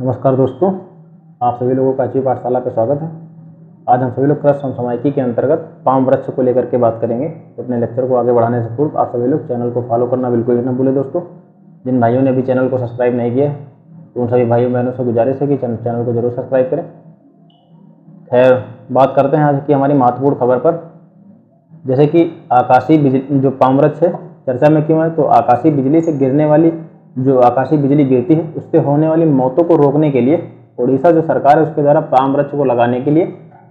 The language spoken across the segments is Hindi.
नमस्कार दोस्तों, आप सभी लोगों का अच्छी पाठशाला पे स्वागत है। आज हम सभी लोग कृषि समसामयिकी के अंतर्गत पाम वृक्ष को लेकर के बात करेंगे। तो अपने लेक्चर को आगे बढ़ाने से पूर्व आप सभी लोग चैनल को फॉलो करना बिल्कुल भी न भूलें। दोस्तों, जिन भाइयों ने अभी चैनल को सब्सक्राइब नहीं किया तो उन सभी भाइयों बहनों से गुजारिश है कि चैनल को जरूर सब्सक्राइब करें। खैर, बात करते हैं आज की हमारी महत्वपूर्ण खबर पर। जैसे कि आकाशीय बिजली, जो पाम वृक्ष है चर्चा में क्यों है, तो आकाशीय बिजली से गिरने वाली, जो आकाशीय बिजली गिरती है उससे होने वाली मौतों को रोकने के लिए उड़ीसा जो सरकार है उसके द्वारा पाम वृक्ष को लगाने के लिए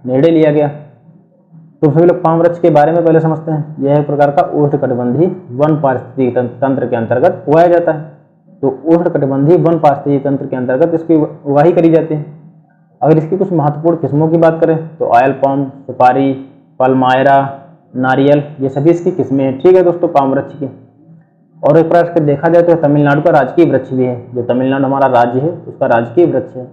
निर्णय लिया गया। तो सभी लोग पाम वृक्ष के बारे में पहले समझते हैं। यह एक प्रकार का उष्णकटिबंधीय वन पारिस्थितिकी तंत्र के अंतर्गत उगाया जाता है। तो उष्णकटिबंधीय वन पारिस्थितिकी तंत्र के अंतर्गत इसकी उगाही करी जाती है। अगर इसकी कुछ महत्वपूर्ण किस्मों की बात करें तो ऑयल पाम, सुपारी, पल्मायरा, नारियल, ये सभी इसकी किस्में हैं। ठीक है दोस्तों, पाम वृक्ष की। और एक प्रकार से देखा जाए तो तमिलनाडु का राजकीय वृक्ष भी है। जो तमिलनाडु हमारा राज्य है उसका राजकीय वृक्ष है।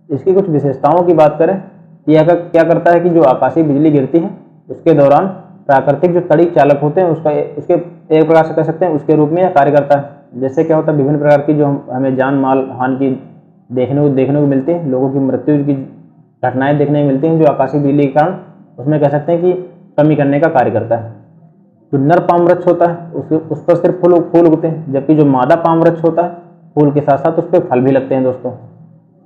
इसकी कुछ विशेषताओं की बात करें, यह क्या करता है कि जो आकाशीय बिजली गिरती है उसके दौरान प्राकृतिक जो तड़िक चालक होते हैं उसके एक प्रकार से कह सकते हैं उसके रूप में यह कार्य करता है। जैसे क्या होता है, विभिन्न प्रकार की जो हमें जान माल हानि की देखने को मिलती है, लोगों की मृत्यु की घटनाएं देखने को मिलती हैं, जो आकाशीय बिजली के कारण उसमें कह सकते हैं कि कमी करने का कार्य करता है। जो नर पाम वृक्ष होता है उस पर सिर्फ फूल उगते हैं, जबकि जो मादा पाम वृक्ष होता है फूल के साथ साथ उस पर फल भी लगते हैं दोस्तों।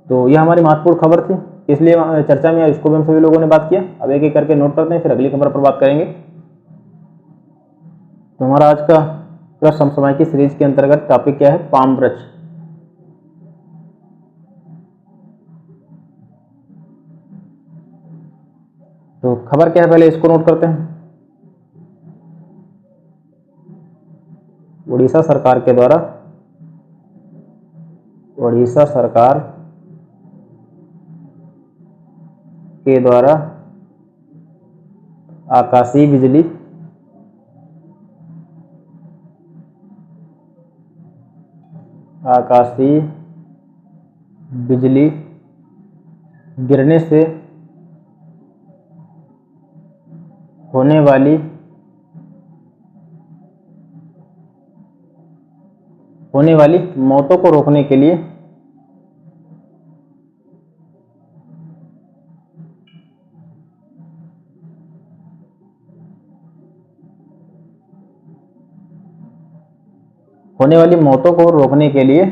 तो यह हमारी महत्वपूर्ण खबर थी, इसलिए चर्चा में इसको भी हम सभी लोगों ने बात किया। अब एक एक करके नोट करते हैं, फिर अगली खबर पर बात करेंगे। तो हमारा आज का कृषि समसामयिकी सीरीज के अंतर्गत टॉपिक क्या है? पाम वृक्ष। तो खबर क्या है, पहले इसको नोट करते हैं। उड़ीसा सरकार के द्वारा आकाशीय बिजली गिरने से होने वाली मौतों को रोकने के लिए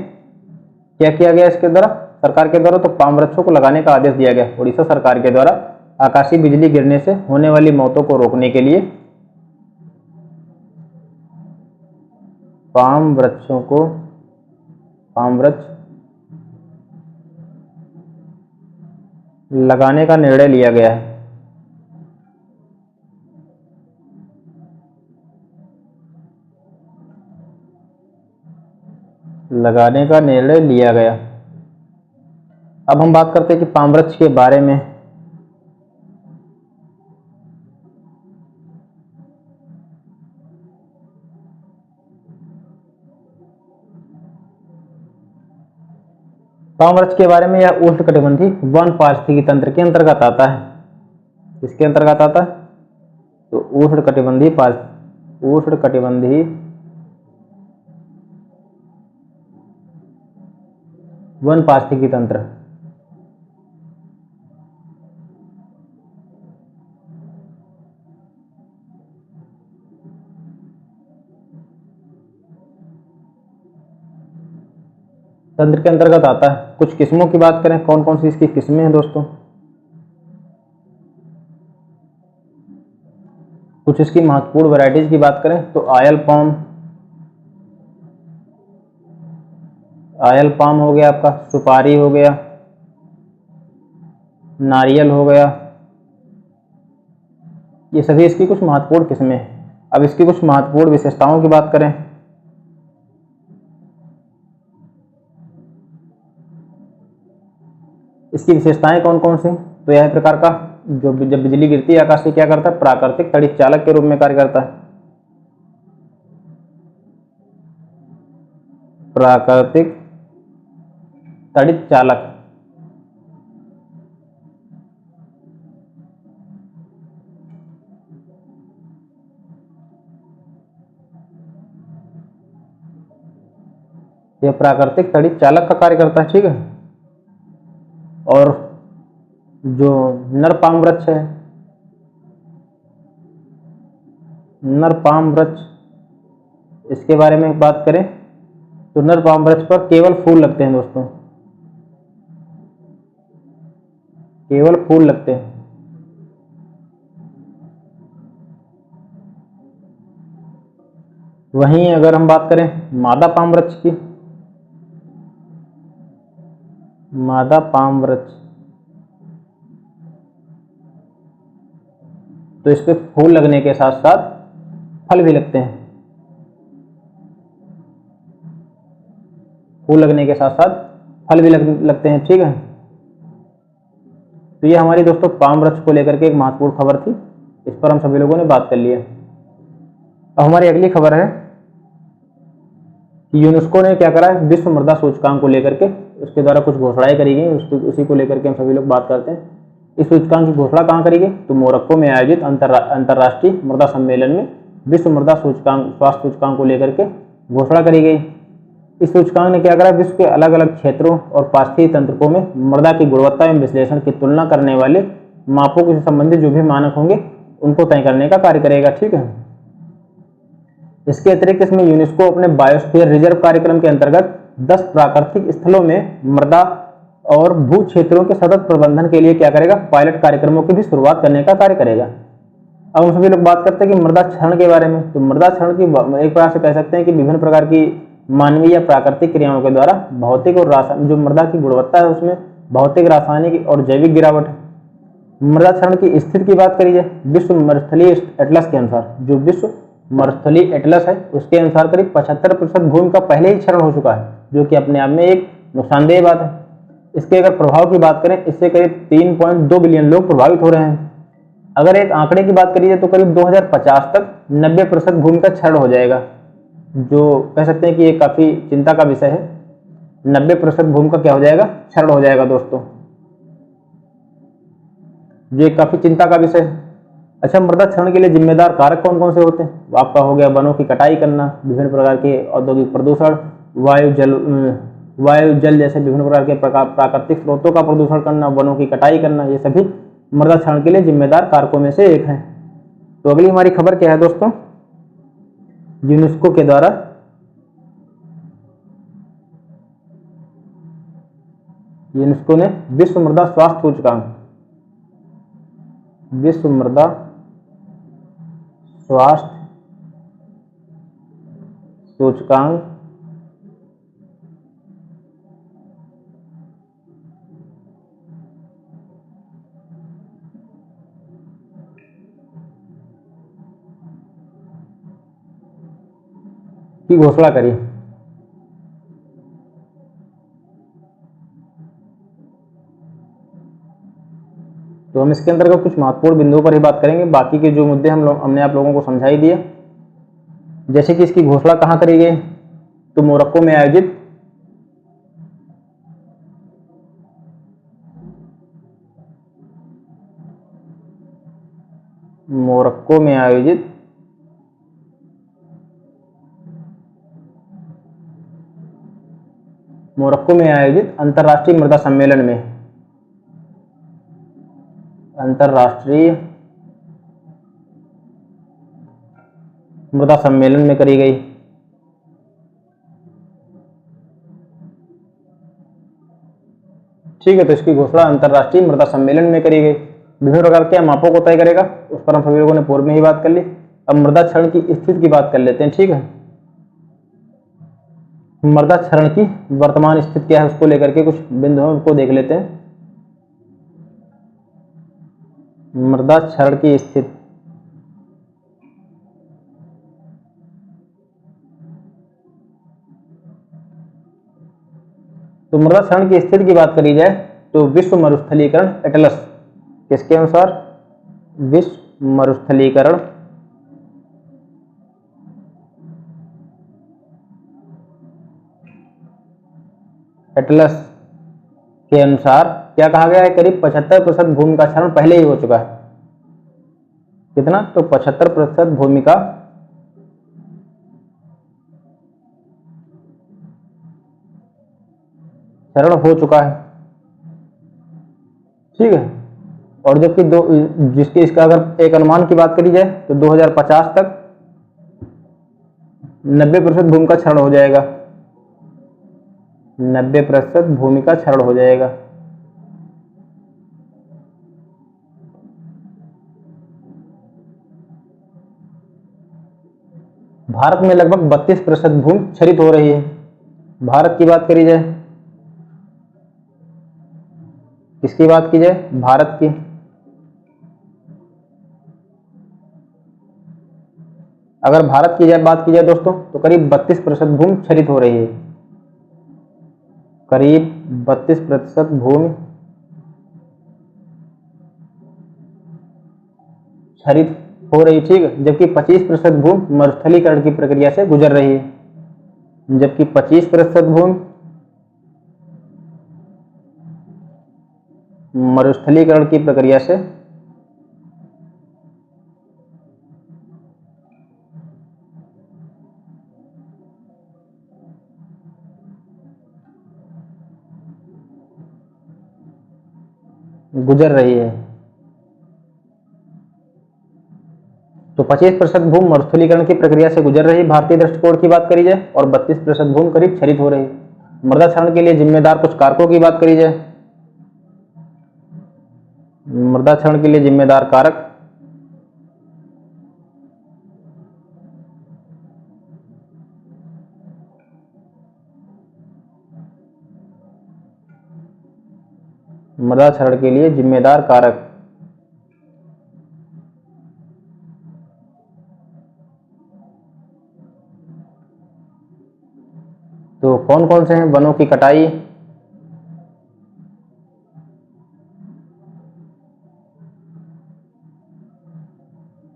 क्या किया गया इसके द्वारा, सरकार के द्वारा? तो पाम वृक्षों को लगाने का आदेश दिया गया उड़ीसा सरकार के द्वारा। आकाशीय बिजली गिरने से होने वाली मौतों को रोकने के लिए पाम वृक्ष लगाने का निर्णय लिया गया है। लगाने का निर्णय लिया गया। अब हम बात करते हैं कि पाम वृक्ष के बारे में। पाम वृक्ष के बारे में, यह उष्णकटिबंधीय वन पारिस्थितिकी तंत्र के अंतर्गत आता है। इसके अंतर्गत आता है तो उष्णकटिबंधीय वन पारिस्थितिकी तंत्र। तंत्र के अंतर्गत आता है। कुछ किस्मों की बात करें, कौन कौन सी इसकी किस्में हैं दोस्तों? कुछ इसकी महत्वपूर्ण वैरायटीज की बात करें तो ऑयल पाम हो गया आपका, सुपारी हो गया, नारियल हो गया, ये सभी इसकी कुछ महत्वपूर्ण किस्में हैं। अब इसकी कुछ महत्वपूर्ण विशेषताओं की बात करें, इसकी विशेषताएं कौन कौन सी? तो यह प्रकार का जो जब बिजली गिरती है आकाश से क्या करता है, प्राकृतिक तड़ित चालक के रूप में कार्य करता है। प्राकृतिक तड़ित चालक। यह प्राकृतिक तड़ित चालक का कार्य करता है। ठीक है। और जो नर पाम वृक्ष है, नर पाम वृक्ष, इसके बारे में बात करें तो नर पाम वृक्ष पर केवल फूल लगते हैं दोस्तों, केवल फूल लगते हैं। वहीं अगर हम बात करें मादा पाम वृक्ष की, मादा पाम वृक्ष, तो इस पे फूल लगने के साथ साथ फल भी लगते हैं, फूल लगने के साथ साथ फल भी लगते हैं। ठीक है, तो ये हमारी दोस्तों पाम वृक्ष को लेकर के एक महत्वपूर्ण खबर थी, इस पर हम सभी लोगों ने बात कर ली है। अब हमारी अगली खबर है यूनेस्को ने क्या करा है, विश्व मृदा सूचकांक को लेकर के उसके द्वारा कुछ घोषणाएं करी गई, उसी को लेकर के हम सभी लोग बात करते हैं। इस सूचकांक की घोषणा कहाँ करी गई, तो मोरक्को में आयोजित अंतर्राष्ट्रीय मृदा सम्मेलन में विश्व मृदा सूचकांक, स्वास्थ्य सूचकांक को लेकर के घोषणा करी गई। इस सूचकांक ने क्या करा, विश्व के अलग अलग क्षेत्रों और पारिस्थितिक तंत्रकों में मृदा की गुणवत्ता एवं विश्लेषण की तुलना करने वाले मापों से संबंधित जो भी मानक होंगे उनको तय करने का कार्य करेगा। ठीक है, इसके अतिरिक्त इसमें यूनेस्को अपने बायोस्फीयर रिजर्व कार्यक्रम के अंतर्गत 10 प्राकृतिक स्थलों में मृदा और भू क्षेत्रों के सतत प्रबंधन के लिए क्या करेगा, पायलट कार्यक्रमों की भी शुरुआत करने का कार्य करेगा। अब हम सभी लोग बात करते हैं कि मृदा क्षरण के बारे में। तो मृदा क्षरण की एक प्रकार से कह सकते हैं कि विभिन्न प्रकार की मानवीय या प्राकृतिक क्रियाओं के द्वारा भौतिक और रासायनिक, जो मृदा की गुणवत्ता है उसमें भौतिक, रासायनिक और जैविक गिरावट है। मृदा क्षरण की स्थिति की बात करी जाए विश्व मरुस्थलीय एटलस के अनुसार, जो विश्व मरुस्थलीय एटलस है उसके अनुसार करीब 75% भूमि का पहले ही क्षरण हो चुका है, जो कि अपने आप में एक नुकसानदेह बात है। इसके अगर प्रभाव की बात करें, इससे करीब 3.2 बिलियन लोग प्रभावित हो रहे हैं। अगर एक आंकड़े की बात करी जाए तो करीब 2050 तक 90% भूमि का क्षरण हो जाएगा, जो कह सकते हैं कि ये काफी चिंता का विषय है। 90% भूमि का क्या हो जाएगा, क्षरण हो जाएगा दोस्तों, जो काफी चिंता का विषय है। अच्छा, मृदा क्षरण के लिए जिम्मेदार कारक कौन कौन से होते हैं? आपका हो गया वनों की कटाई करना, विभिन्न प्रकार के औद्योगिक प्रदूषण, वायु जल जैसे विभिन्न प्रकार के प्राकृतिक स्रोतों का प्रदूषण करना, वनों की कटाई करना, ये सभी मृदा क्षरण के लिए जिम्मेदार कारकों में से एक है। तो अगली हमारी खबर क्या है दोस्तों, यूनेस्को के द्वारा यूनेस्को ने विश्व मृदा स्वास्थ्य सूचकांक, विश्व मृदा स्वास्थ्य सूचकांक की घोषणा करी। तो हम इसके अंतर्गत कुछ महत्वपूर्ण बिंदुओं पर ही बात करेंगे, बाकी के जो मुद्दे हमने आप लोगों को समझाई दिए। जैसे कि इसकी घोषणा कहाँ करी गई, तो मोरक्को में आयोजित अंतर्राष्ट्रीय मृदा सम्मेलन में, अंतर्राष्ट्रीय मृदा सम्मेलन में करी गई। ठीक है, तो इसकी घोषणा अंतर्राष्ट्रीय मृदा सम्मेलन में करी गई। विभिन्न प्रकार के मापों को तय करेगा, उस पर हम सभी लोगों ने पूर्व में ही बात कर ली। अब मृदा क्षरण की स्थिति की बात कर लेते हैं। ठीक है, मृदा क्षरण की वर्तमान स्थिति क्या है उसको लेकर के कुछ बिंदुओं को देख लेते हैं। मृदा क्षरण की स्थिति, तो मृदा क्षरण की स्थिति की बात करी जाए तो विश्व मरुस्थलीकरण एटलस, किसके अनुसार, विश्व मरुस्थलीकरण एटलस के अनुसार क्या कहा गया है, करीब 75% भूमि का क्षरण पहले ही हो चुका है। कितना, तो 75% भूमि का क्षरण हो चुका है। ठीक है। और जबकि जिसके इसका अगर एक अनुमान की बात करी जाए तो 2050 तक 90% भूमि का क्षरण हो जाएगा, 90% भूमि का क्षरण हो जाएगा। भारत में लगभग 32% भूमि क्षरित हो रही है। भारत की बात करी जाए, किसकी बात की जाए, भारत की, अगर भारत की बात की जाए दोस्तों तो करीब 32% भूमि क्षरित हो रही है, करीब 32% भूमि क्षरित हो रही, ठीक है। जबकि 25% भूमि मरुस्थलीकरण की प्रक्रिया से गुजर रही है, जबकि 25% भूमि मरुस्थलीकरण की प्रक्रिया से गुजर रही है। तो 25% भूमि मरुस्थलीकरण की प्रक्रिया से गुजर रही भारतीय दृष्टिकोण की बात करी जाए, और 32% भूमि करीब क्षरित हो रही। मृदा क्षरण के लिए जिम्मेदार कुछ कारकों की बात करी जाए, मृदा क्षरण के लिए जिम्मेदार कारक, मृदा क्षरण के लिए जिम्मेदार कारक, तो कौन कौन से हैं, वनों की कटाई,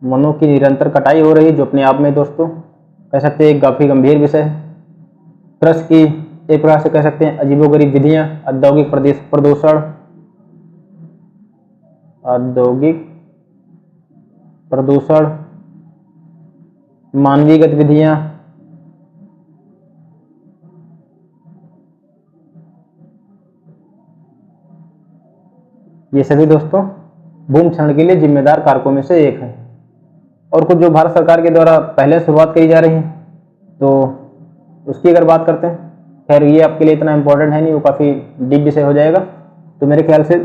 वनों की निरंतर कटाई हो रही, जो अपने आप में दोस्तों कह सकते हैं एक काफी गंभीर विषय है। कृषि की एक प्रकार से कह सकते हैं अजीबोगरीब विधियां, औद्योगिक प्रदूषण, औद्योगिक प्रदूषण, मानवीय गतिविधियां, ये सभी दोस्तों भूमि क्षरण के लिए जिम्मेदार कारकों में से एक है। और कुछ जो भारत सरकार के द्वारा पहले शुरुआत की जा रही है, तो उसकी अगर बात करते हैं, खैर ये आपके लिए इतना इंपॉर्टेंट है नहीं, वो काफ़ी डीप विषय हो जाएगा। तो मेरे ख्याल से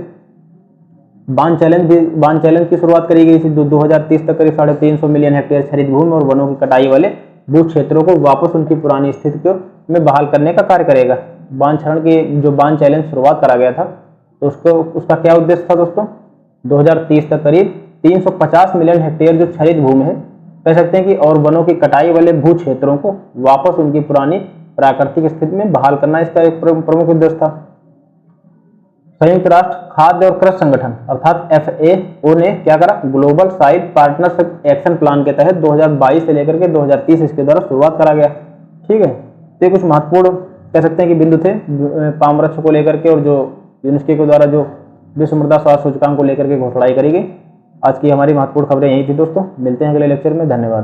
बांध चैलेंज की शुरुआत करी गई थी। 2030 तक करीब 350 मिलियन हेक्टेयर क्षरित भूमि और वनों की कटाई वाले भू क्षेत्रों को वापस उनकी पुरानी स्थिति में बहाल करने का कार्य करेगा। बांध क्षरण की जो बांध चैलेंज शुरुआत करा गया था, तो उसका क्या उद्देश्य था दोस्तों, 2030 तक करीब 350 मिलियन हेक्टेयर जो क्षरित भूमि है कह सकते हैं कि, और वनों की कटाई वाले भू क्षेत्रों को वापस उनकी पुरानी प्राकृतिक स्थिति में बहाल करना इसका एक प्रमुख उद्देश्य था। संयुक्त राष्ट्र खाद्य और कृषि संगठन अर्थात FAO ने क्या करा, global site partnership action plan के तहत 2022 से लेकर के 2030 इसके द्वारा शुरुआत करा गया, ठीक है। तो ये कुछ महत्वपूर्ण कह सकते हैं कि बिंदु थे पाम वृक्ष को लेकर के, और जो यूनेस्को के द्वारा जो विश्व मृदा स्वास्थ्य सूचकांक को लेकर के घोषणा करी गई। आज की हमारी महत्वपूर्ण खबरें यही थी दोस्तों, मिलते हैं अगले लेक्चर में, धन्यवाद।